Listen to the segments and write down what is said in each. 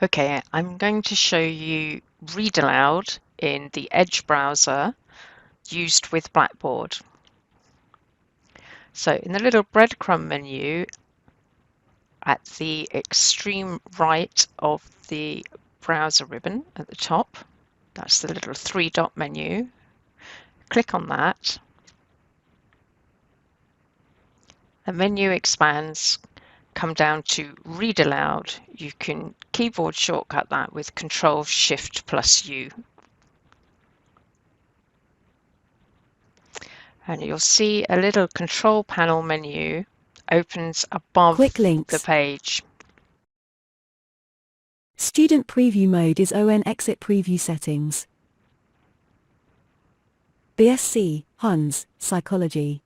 Okay, I'm going to show you Read Aloud in the Edge browser used with Blackboard. So in the little breadcrumb menu at the extreme right of the browser ribbon at the top, that's the little three-dot menu. Click on that. The menu expands. Come down to Read Aloud. You can keyboard shortcut that with Control-Shift+U. And you'll see a little control panel menu opens above Quick the links. page. Student preview mode is ON exit preview settings. BSc, Hans, Psychology.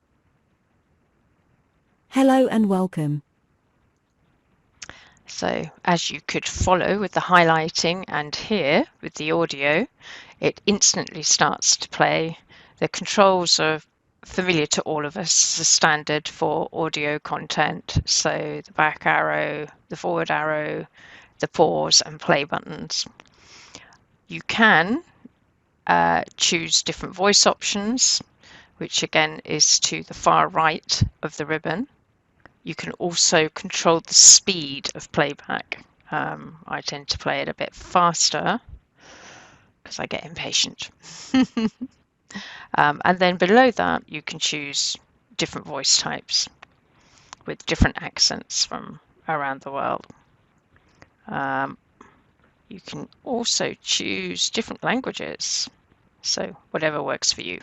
Hello and welcome. So as you could follow with the highlighting and here with the audio, it instantly starts to play. The controls are familiar to all of us, the standard for audio content. So the back arrow, the forward arrow, the pause and play buttons. You can choose different voice options, which again is to the far right of the ribbon. You can also control the speed of playback. I tend to play it a bit faster because I get impatient. And then below that, you can choose different voice types with different accents from around the world. You can also choose different languages, so whatever works for you.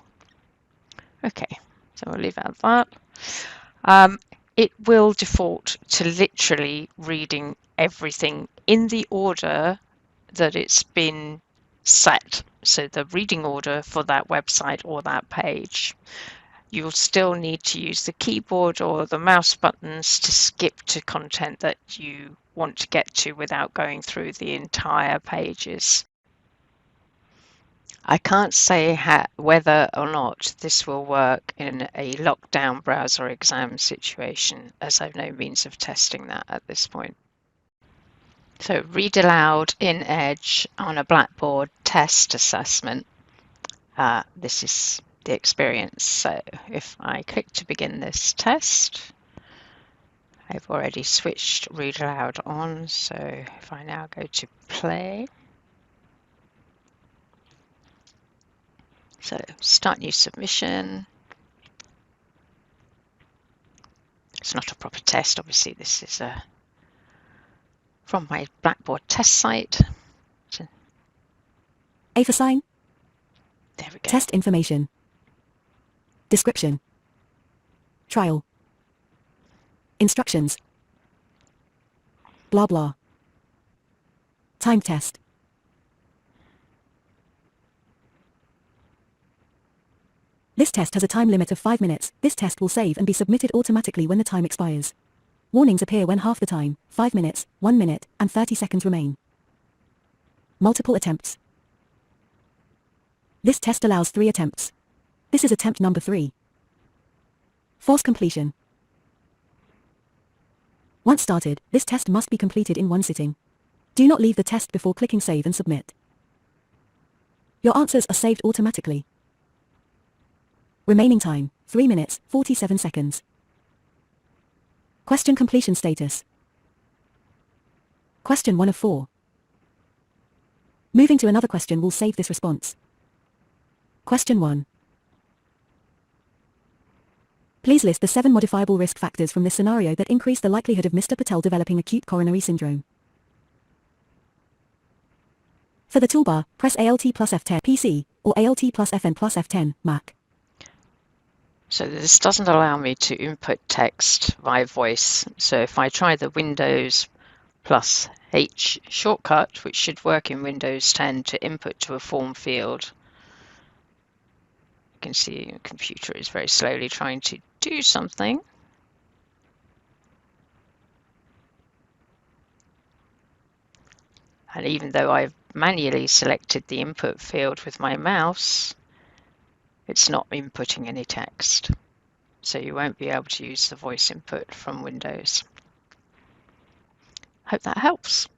Okay, so we'll leave it at that. It will default to literally reading everything in the order that it's been set. So the reading order for that website or that page. You'll still need to use the keyboard or the mouse buttons to skip to content that you want to get to without going through the entire pages. I can't say whether or not this will work in a lockdown browser exam situation, as I've no means of testing that at this point. So Read Aloud in Edge on a Blackboard test assessment. This is the experience. So if I click to begin this test, I've already switched Read Aloud on. So if I now go to play, so start new submission. It's not a proper test, obviously. This is from my Blackboard test site. So, A for sign. there we go. Test information. Description. Trial. Instructions. Blah blah. Time test. This test has a time limit of 5 minutes. This test will save and be submitted automatically when the time expires. Warnings appear when half the time, 5 minutes, 1 minute, and 30 seconds remain. Multiple attempts. This test allows 3 attempts. This is attempt number 3. Force completion. Once started, this test must be completed in one sitting. Do not leave the test before clicking save and submit. Your answers are saved automatically. Remaining time, 3 minutes, 47 seconds. Question completion status. Question 1 of 4. Moving to another question will save this response. Question 1. Please list the 7 modifiable risk factors from this scenario that increase the likelihood of Mr. Patel developing acute coronary syndrome. For the toolbar, press Alt plus F10 PC, or Alt plus Fn plus F10 Mac. So this doesn't allow me to input text via voice. So if I try the Windows plus H shortcut, which should work in Windows 10 to input to a form field, you can see the computer is very slowly trying to do something. And even though I've manually selected the input field with my mouse, it's not inputting any text. So you won't be able to use the voice input from Windows. Hope that helps.